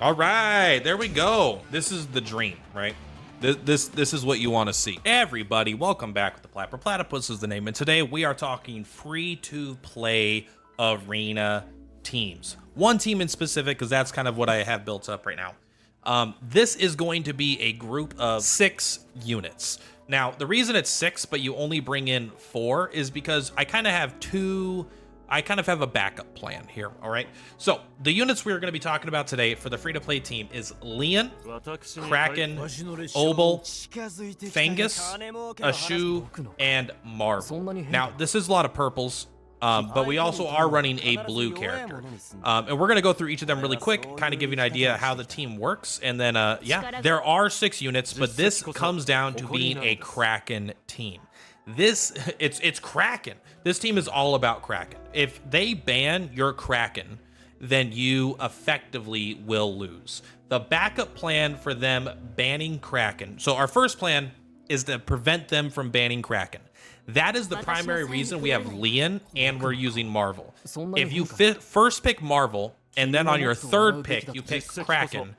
All right, there we go. This is the dream, right? This is what you want to see. Everybody, welcome back with the Purplatypus is the name, and today we are talking free-to-play arena teams. One team in specific, because that's kind of what I have built up right now. This is going to be a group of 6 units. Now, the reason it's 6, but you only bring in 4 is because I kind of have a backup plan here, all right? So, the units we're going to be talking about today for the free-to-play team is Leon, Kraken, Obel, Fangus, Ashu, and Marvel. Now, this is a lot of purples, but we also are running a blue character. And we're going to go through each of them really quick, kind of give you an idea how the team works, and then, yeah, there are 6 units, but this comes down to being a Kraken team. It's Kraken. This team is all about Kraken. If they ban your Kraken, then you effectively will lose. The backup plan for them banning Kraken. So our first plan is to prevent them from banning Kraken. That is the primary reason we have Leon and we're using Marvel. If you first pick Marvel and then on your third pick you pick Kraken,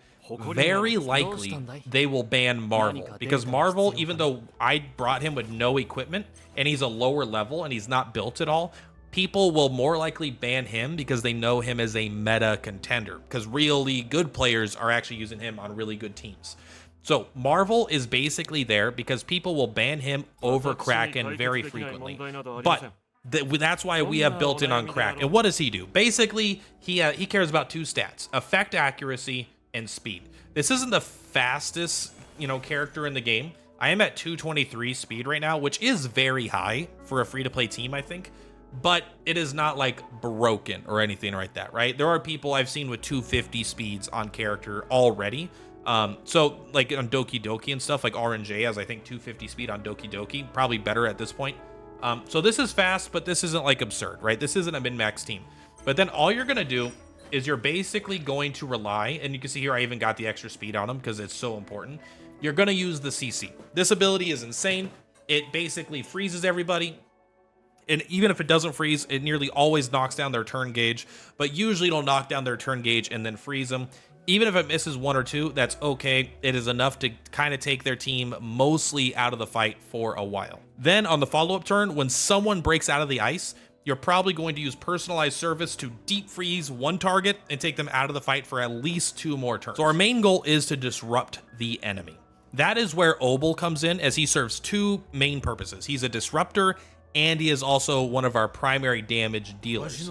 very likely they will ban Marvel, because Marvel, even though I brought him with no equipment and he's a lower level and he's not built at all, people will more likely ban him because they know him as a meta contender, because really good players are actually using him on really good teams. So Marvel is basically there because people will ban him over Kraken very frequently, but that's why we have built in on Kraken. And what does he do? Basically, he cares about 2 stats: effect accuracy and speed. This isn't the fastest, character in the game. I am at 223 speed right now, which is very high for a free-to-play team, I think. But it is not like broken or anything like that, right? There are people I've seen with 250 speeds on character already. So like on Doki Doki and stuff, like RNJ has, I think, 250 speed on Doki Doki, probably better at this point. So this is fast, but this isn't like absurd, right? This isn't a min-max team. But then all you're gonna do is you're basically going to rely, and you can see here I even got the extra speed on him because it's so important. You're gonna use the CC. This ability is insane. It basically freezes everybody. And even if it doesn't freeze, it nearly always knocks down their turn gauge, but usually it'll knock down their turn gauge and then freeze them. Even if it misses 1 or 2, that's okay. It is enough to kind of take their team mostly out of the fight for a while. Then on the follow-up turn, when someone breaks out of the ice, you're probably going to use personalized service to deep freeze one target and take them out of the fight for at least 2 more turns. So our main goal is to disrupt the enemy. That is where Obel comes in, as he serves 2 main purposes. He's a disruptor, and he is also one of our primary damage dealers.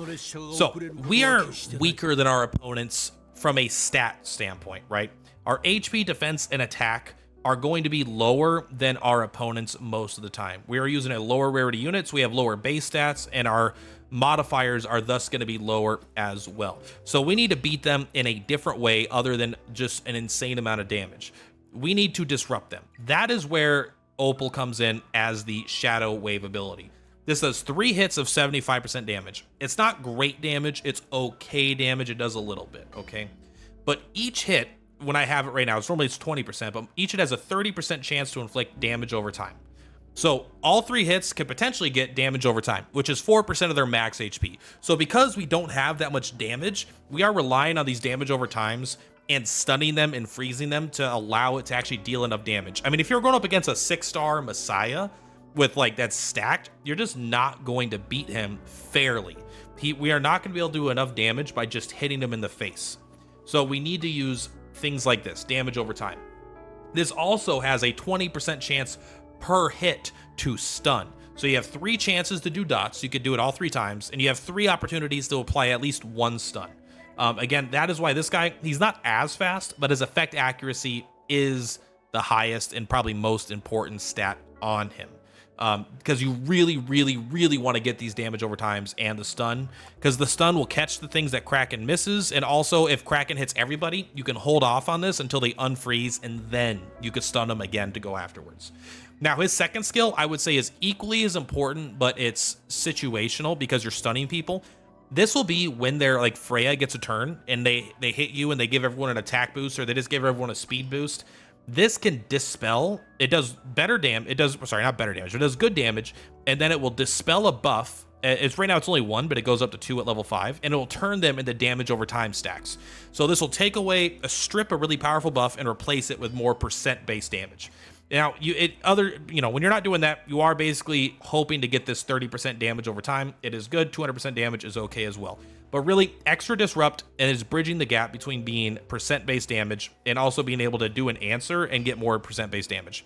So we are weaker than our opponents from a stat standpoint, right? Our HP, defense, and attack are going to be lower than our opponents most of the time. We are using a lower rarity units, we have lower base stats, and our modifiers are thus going to be lower as well. So we need to beat them in a different way other than just an insane amount of damage. We need to disrupt them. That is where Opal comes in as the Shadow Wave ability. This does 3 hits of 75% damage. It's not great damage, it's okay damage, it does a little bit, okay? But each hit, when I have it right now, normally it's 20%, but each hit has a 30% chance to inflict damage over time. So all 3 hits could potentially get damage over time, which is 4% of their max HP. So because we don't have that much damage, we are relying on these damage over times and stunning them and freezing them to allow it to actually deal enough damage. I mean, if you're going up against a 6-star Messiah with like that's stacked, you're just not going to beat him fairly. We are not going to be able to do enough damage by just hitting him in the face. So we need to use things like this, damage over time. This also has a 20% chance per hit to stun. So you have 3 chances to do dots. You could do it all 3 times, and you have 3 opportunities to apply at least 1 stun. Again, that is why this guy, he's not as fast, but his effect accuracy is the highest and probably most important stat on him. Because you really, really, really want to get these damage over times and the stun, because the stun will catch the things that Kraken misses, and also if Kraken hits everybody, you can hold off on this until they unfreeze, and then you could stun them again to go afterwards. Now, his second skill, I would say, is equally as important, but it's situational because you're stunning people. This will be when they're like Freya gets a turn and they hit you and they give everyone an attack boost, or they just give everyone a speed boost. This can dispel. It does better damage. It does, sorry, not better damage. It does good damage, and then it will dispel a buff It's right now it's only 1, but it goes up to 2 at level 5, and it will turn them into damage over time stacks. So this will take away a strip, a really powerful buff, and replace it with more percent-based damage. Now, when you're not doing that, you are basically hoping to get this 30% damage over time. It is good. 200% damage is okay as well. But really, extra disrupt and is bridging the gap between being percent-based damage and also being able to do an answer and get more percent-based damage.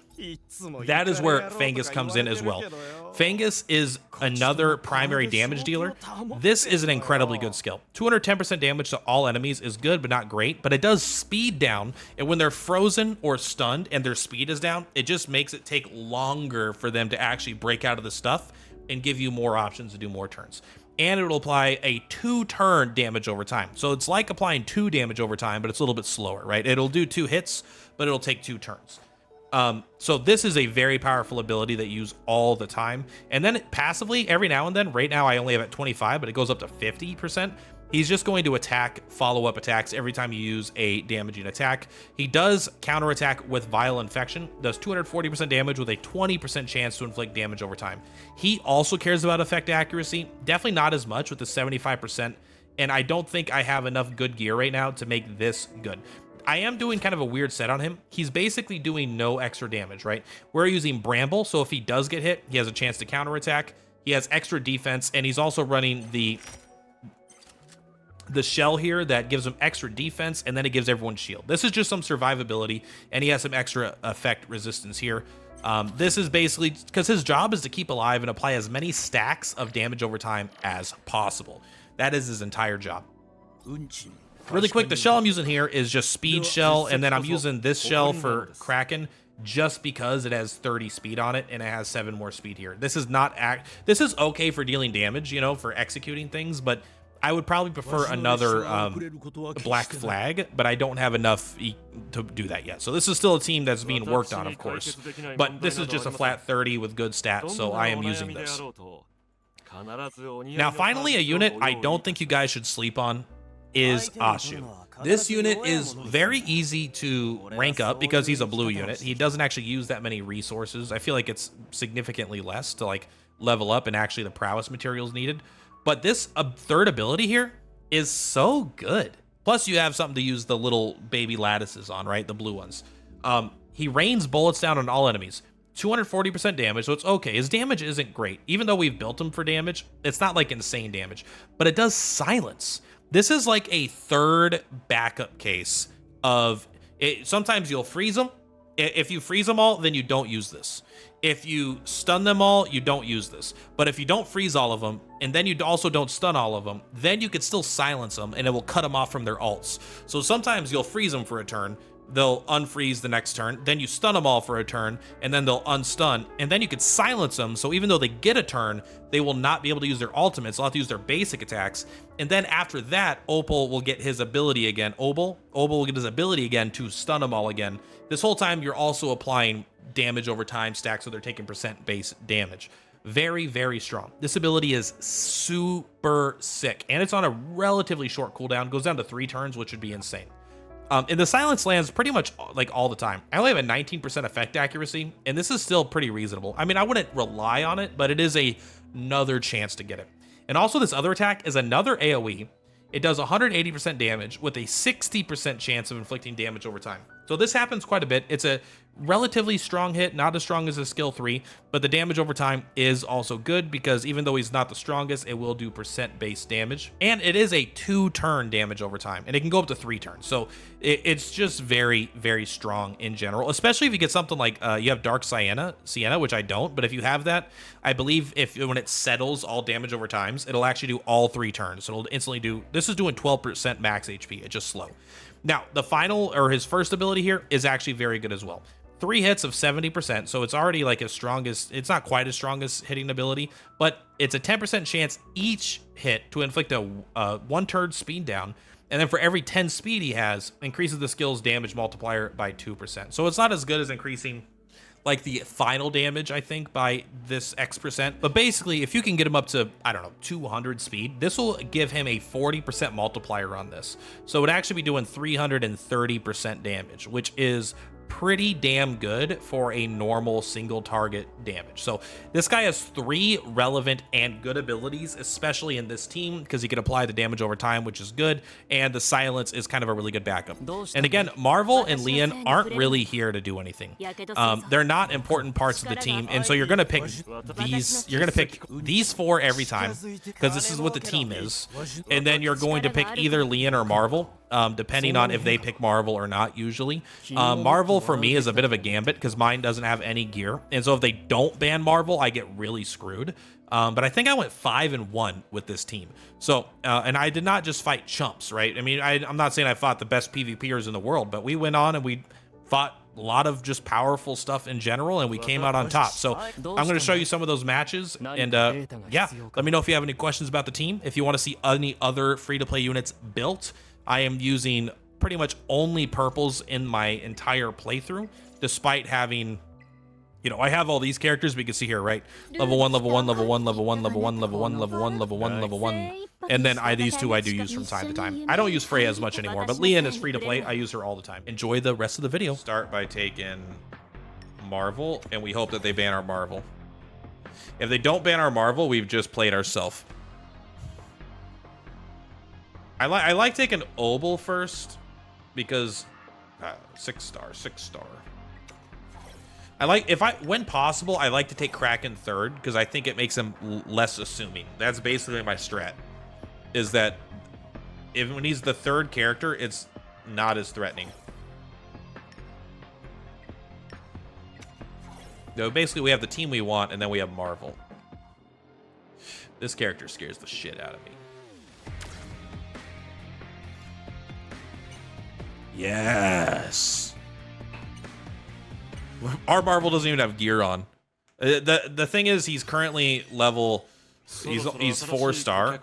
That is where Fangus comes in as well. Fangus is another primary damage dealer. This is an incredibly good skill. 210% damage to all enemies is good, but not great. But it does speed down, and when they're frozen or stunned and their speed is down, it just makes it take longer for them to actually break out of the stuff and give you more options to do more turns. And it will apply a 2-turn damage over time. So it's like applying 2 damage over time, but it's a little bit slower, right? It'll do 2 hits, but it'll take 2 turns. So this is a very powerful ability that you use all the time. And then passively, every now and then, right now I only have at 25, but it goes up to 50%. He's just going to attack follow-up attacks every time you use a damaging attack. He does counterattack with Vile Infection, does 240% damage with a 20% chance to inflict damage over time. He also cares about effect accuracy, definitely not as much with the 75%, and I don't think I have enough good gear right now to make this good. I am doing kind of a weird set on him. He's basically doing no extra damage, right? We're using Bramble, so if he does get hit, he has a chance to counterattack. He has extra defense, and he's also running the shell here that gives him extra defense, and then it gives everyone shield. This is just some survivability, and he has some extra effect resistance here. This is basically because his job is to keep alive and apply as many stacks of damage over time as possible. That is his entire job. Really quick, the shell I'm using here is just speed shell, and then I'm using this shell for Kraken just because it has 30 speed on it and it has 7 more speed here. This is not this is okay for dealing damage, for executing things, but I would probably prefer another Black Flag, but I don't have enough to do that yet. So this is still a team that's being worked on, of course, but this is just a flat 30 with good stats, so I am using this. Now, finally, a unit I don't think you guys should sleep on is Ashu. This unit is very easy to rank up because he's a blue unit. He doesn't actually use that many resources. I feel like it's significantly less to level up and actually the prowess materials needed. But this third ability here is so good. Plus you have something to use the little baby lattices on, right? The blue ones. He rains bullets down on all enemies. 240% damage, so it's okay. His damage isn't great. Even though we've built him for damage, it's not like insane damage. But it does silence. This is like a third backup case of it. Sometimes you'll freeze them. If you freeze them all, then you don't use this. If you stun them all, you don't use this. But if you don't freeze all of them, and then you also don't stun all of them, then you could still silence them, and it will cut them off from their ults. So sometimes you'll freeze them for a turn, they'll unfreeze the next turn, then you stun them all for a turn, and then they'll unstun, and then you could silence them, so even though they get a turn, they will not be able to use their ultimates, they'll have to use their basic attacks, and then after that, Opal will get his ability again. Opal will get his ability again to stun them all again. This whole time, you're also applying damage over time stacks, so they're taking percent base damage. Very, very strong. This ability is super sick, and it's on a relatively short cooldown. It goes down to 3 turns, which would be insane. And the silence lands pretty much all the time. I only have a 19% effect accuracy, and this is still pretty reasonable. I mean, I wouldn't rely on it, but it is another chance to get it. And also this other attack is another AoE. It does 180% damage with a 60% chance of inflicting damage over time. So this happens quite a bit. It's a relatively strong hit, not as strong as a skill 3, but the damage over time is also good because even though he's not the strongest, it will do percent base damage. And it is a 2-turn damage over time, and it can go up to 3 turns. So it's just very, very strong in general, especially if you get something like you have Dark Sienna, which I don't, but if you have that, I believe when it settles all damage over times, it'll actually do all 3 turns. So it'll instantly do, this is doing 12% max HP. It's just slow. Now, his first ability here is actually very good as well. 3 hits of 70%, so it's already like it's not quite as strong as hitting ability, but it's a 10% chance each hit to inflict a 1-turn speed down, and then for every 10 speed he has, increases the skill's damage multiplier by 2%. So it's not as good as increasing like the final damage, I think, by this X%. But basically, if you can get him up to, I don't know, 200 speed, this will give him a 40% multiplier on this. So it would actually be doing 330% damage, which is pretty damn good for a normal single target damage. So this guy has 3 relevant and good abilities, especially in this team, because he can apply the damage over time, which is good, and the silence is kind of a really good backup. And again, Marvel and Leon aren't really here to do anything. They're not important parts of the team, and so you're gonna pick these 4 every time, because this is what the team is. And then you're going to pick either Leon or Marvel, depending on if they pick Marvel or not, usually. Marvel for me is a bit of a gambit because mine doesn't have any gear. And so if they don't ban Marvel, I get really screwed. But I think I went 5-1 with this team. So, and I did not just fight chumps, right? I mean, I'm not saying I fought the best PvPers in the world, but we went on and we fought a lot of just powerful stuff in general, and we came out on top. So I'm going to show you some of those matches, and yeah, let me know if you have any questions about the team. If you want to see any other free-to-play units built, I am using pretty much only purples in my entire playthrough, despite having, you know, I have all these characters, but you can see here, right? Level 1, level 1, level 1, level 1, level 1, level 1, level 1, level 1, level 1. And then these 2 I do use from time to time. I don't use Freya as much anymore, but Leon is free to play. I use her all the time. Enjoy the rest of the video. Start by taking Marvel, and we hope that they ban our Marvel. If they don't ban our Marvel, we've just played ourselves. I like taking Obel first, because 6 star. I like, when possible, I like to take Kraken third, because I think it makes him less assuming. That's basically my strat, is that when he's the 3rd character, it's not as threatening. So basically, we have the team we want, and then we have Marvel. This character scares the shit out of me. Yes. Our Marvel doesn't even have gear on. The thing is, he's currently level. He's 4 star.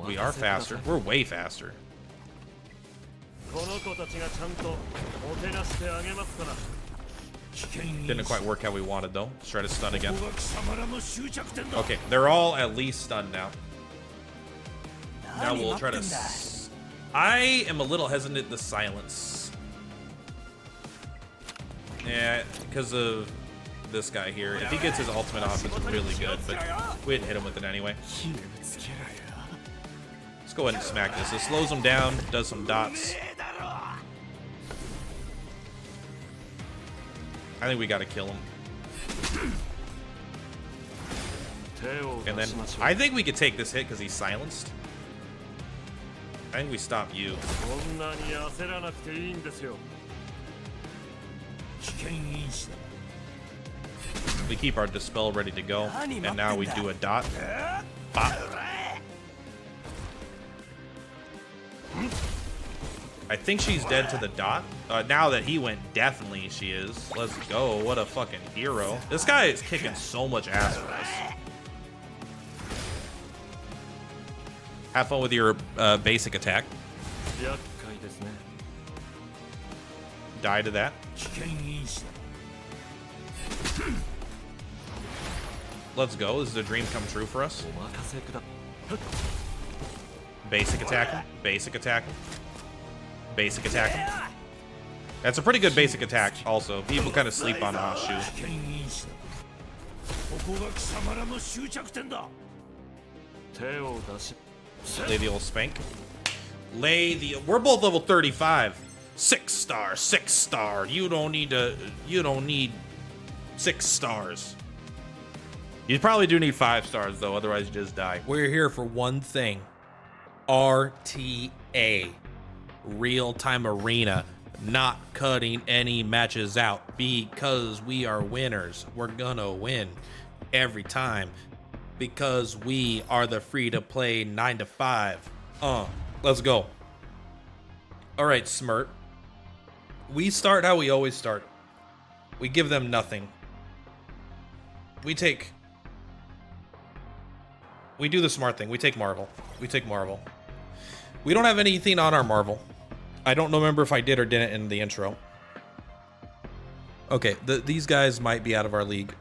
We are faster. We're way faster. Didn't quite work how we wanted though. Let's try to stun again. Okay, they're all at least stunned now. Now we'll try to. I am a little hesitant to silence. Yeah, because of this guy here. If he gets his ultimate off, it's really good, but we didn't hit him with it anyway. Let's go ahead and smack this. It slows him down, does some dots. I think we gotta kill him. And then I think we could take this hit because he's silenced. I think we stop you. We keep our dispel ready to go, and now we do a dot. Bop. I think she's dead to the dot. Now that he went, definitely she is. Let's go. What a fucking hero. This guy is kicking so much ass for us. Have fun with your basic attack. Die to that. Let's go. This is a dream come true for us. Basic attack him. Basic attack him. Basic attack him. That's a pretty good basic attack also. People kind of sleep on Hoshu. Lay the old spank. We're both level 35. 6 star, 6 star. You don't need 6 stars. You probably do need 5 stars though, otherwise you just die. We're here for one thing. RTA. Real-time arena. Not cutting any matches out because we are winners. We're gonna win every time because we are the free-to-play 9 to 5. Let's go. All right, Smirt. We start how we always start. We give them nothing. We do the smart thing. We take Marvel. We take Marvel. We don't have anything on our Marvel. I don't remember if I did or didn't in the intro. Okay, these guys might be out of our league.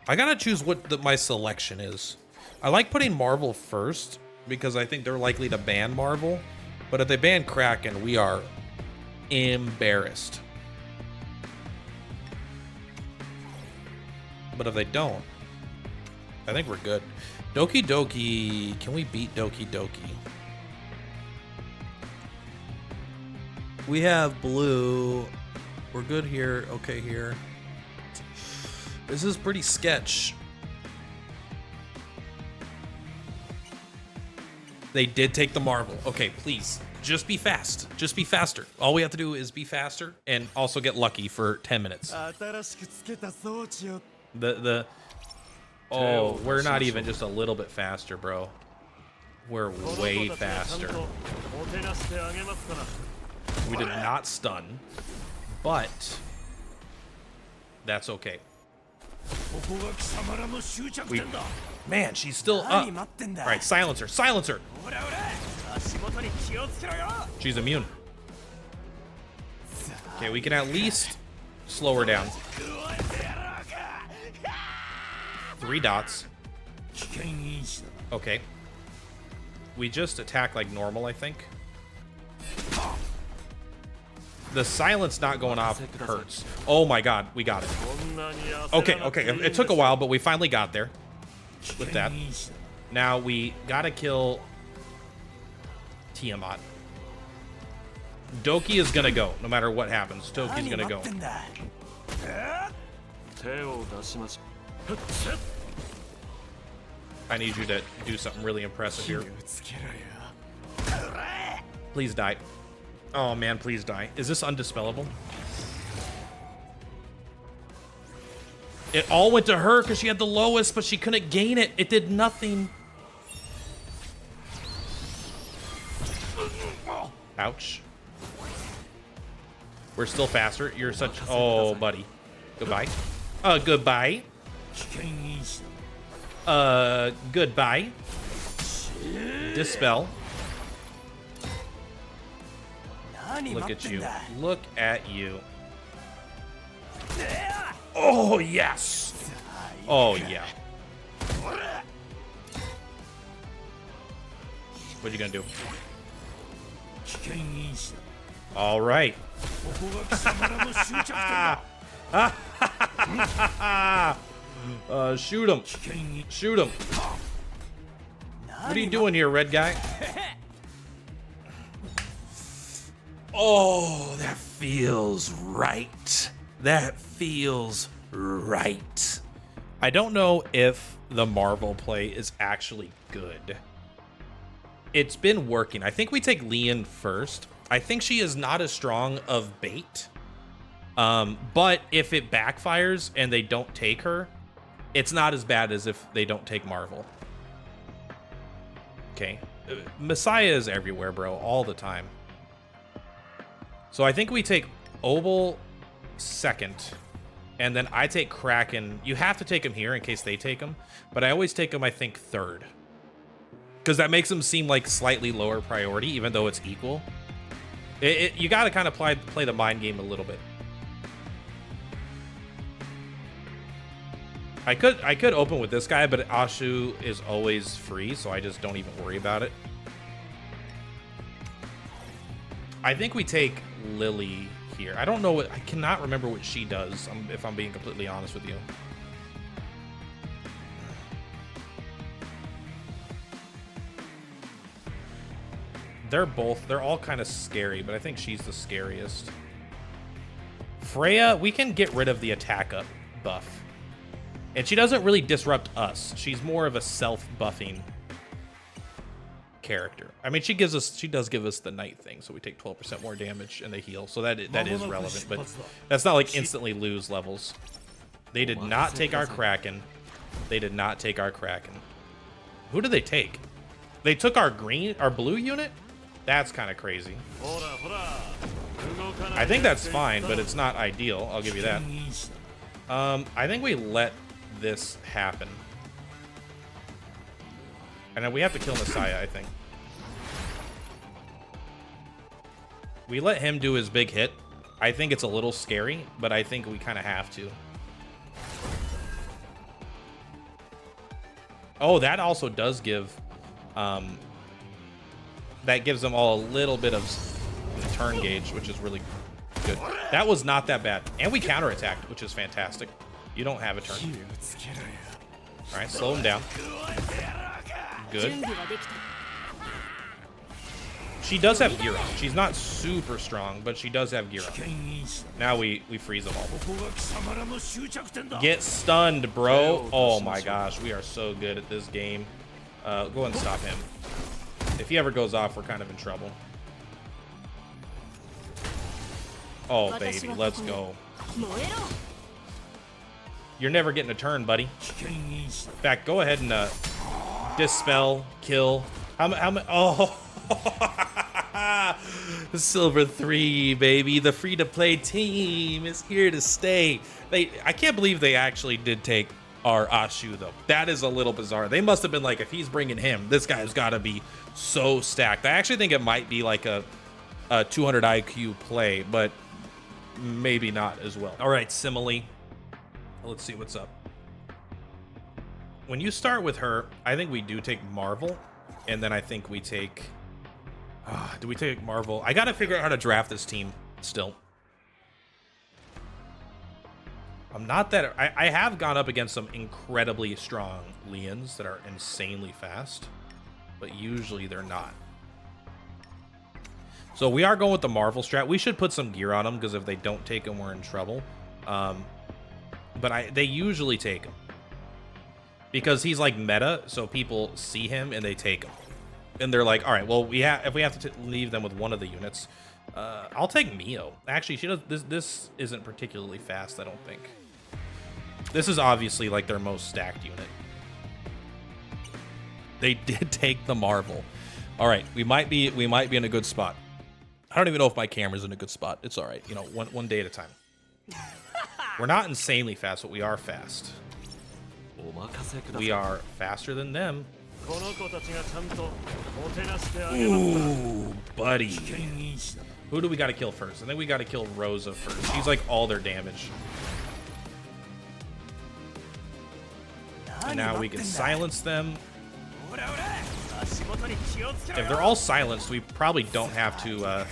I gotta choose what my selection is. I like putting Marvel first because I think they're likely to ban Marvel. But if they ban Kraken, we are embarrassed. But if they don't, I think we're good. Doki Doki, can we beat Doki Doki? We have blue. We're good here. Okay, here. This is pretty sketch. They did take the Marvel. Okay, please. Just be fast. Just be faster. All we have to do is be faster and also get lucky for 10 minutes. Oh, we're not even just a little bit faster, bro. We're way faster. We did not stun, but that's okay. Man, she's still up. All right, silence her. Silence her. She's immune. Okay, we can at least slow her down. 3 dots. Okay. We just attack like normal, I think. The silence not going off hurts. Oh my god, we got it. Okay, okay. It took a while, but we finally got there with that. Now we gotta kill Tiamat. Doki is gonna go, no matter what happens. Doki's gonna go. I need you to do something really impressive here. Please die. Oh man, please die. Is this undispellable? It all went to her because she had the lowest, but she couldn't gain it. It did nothing. Ouch. We're still faster. You're such... Oh, buddy. Goodbye. Goodbye. Goodbye. Dispel. Look at you. Look at you. Oh, yes. Oh, yeah. What are you gonna do? All right. Shoot him. Shoot him. What are you doing here, red guy? Oh, that feels right. That feels right. I don't know if the Marvel play is actually good. It's been working. I think we take Leon first. I think she is not as strong of bait. But if it backfires and they don't take her, it's not as bad as if they don't take Marvel. Okay. Messiah is everywhere, bro, all the time. So I think we take Obel second, and then I take Kraken. You have to take him here in case they take him, but I always take him, I think, third. Because that makes him seem like slightly lower priority, even though it's equal. You got to kind of play the mind game a little bit. I could open with this guy, but Ashu is always free, so I just don't even worry about it. I think we take Lily here. I don't know what... I cannot remember what she does, if I'm being completely honest with you. They're all kind of scary, but I think she's the scariest. Freya, we can get rid of the attack up buff. And she doesn't really disrupt us. She's more of a self-buffing character. I mean, she does give us the night thing, so we take 12% more damage and they heal. So that is relevant, but that's not like instantly lose levels. They did not take our Kraken. They did not take our Kraken. Who did they take? They took our blue unit? That's kind of crazy. I think that's fine, but it's not ideal. I'll give you that. I think we let this happen. And then we have to kill Messiah, I think. We let him do his big hit. I think it's a little scary, but I think we kind of have to. Oh, that also does give... that gives them all a little bit of turn gauge, which is really good. That was not that bad. And we counterattacked, which is fantastic. You don't have a turn. All right, slow him down. Good. She does have gear on. She's not super strong, but she does have gear on. Now we freeze them all. Get stunned, bro. Oh my gosh, we are so good at this game. Go ahead and stop him. If he ever goes off, we're kind of in trouble. Oh, baby, let's go. You're never getting a turn, buddy. In fact, go ahead and dispel, kill. How many? Oh, Silver 3, baby. The free-to-play team is here to stay. I can't believe they actually did take our Ashu, though. That is a little bizarre. They must have been like, if he's bringing him, this guy's got to be so stacked. I actually think it might be like a 200 IQ play, but maybe not as well. All right, Simile. Let's see what's up. When you start with her, I think we do take Marvel, and then I think we take... do we take Marvel? I gotta figure out how to draft this team still. I'm not that... I have gone up against some incredibly strong Leons that are insanely fast, but usually they're not. So we are going with the Marvel strat. We should put some gear on them, because if they don't take them, we're in trouble. But they usually take him because he's like meta, so people see him and they take him, and they're like, all right, well, if we have to leave them with one of the units, I'll take Mio. Actually, she does this isn't particularly fast, I don't think. This is obviously like their most stacked unit. They did take the Marvel. All right, we might be in a good spot. I don't even know if my camera's in a good spot. It's all right, you know, one day at a time. We're not insanely fast, but we are fast. We are faster than them. Ooh, buddy. Who do we got to kill first? I think we got to kill Rosa first. She's like all their damage. And now we can silence them. If they're all silenced, we probably don't have to.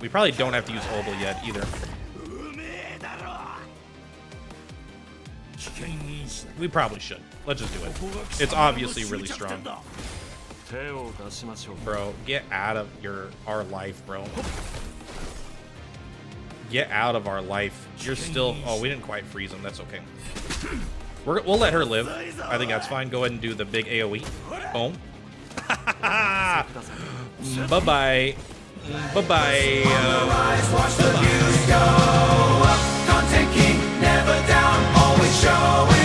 We probably don't have to use Obel yet either. We probably should. Let's just do it. It's obviously really strong. Bro, get out of our life, bro. Get out of our life. You're still... Oh, we didn't quite freeze him. That's okay. We'll let her live. I think that's fine. Go ahead and do the big AoE. Boom. Bye-bye. Bye-bye. Watch the views go up. Content king, never down, always showing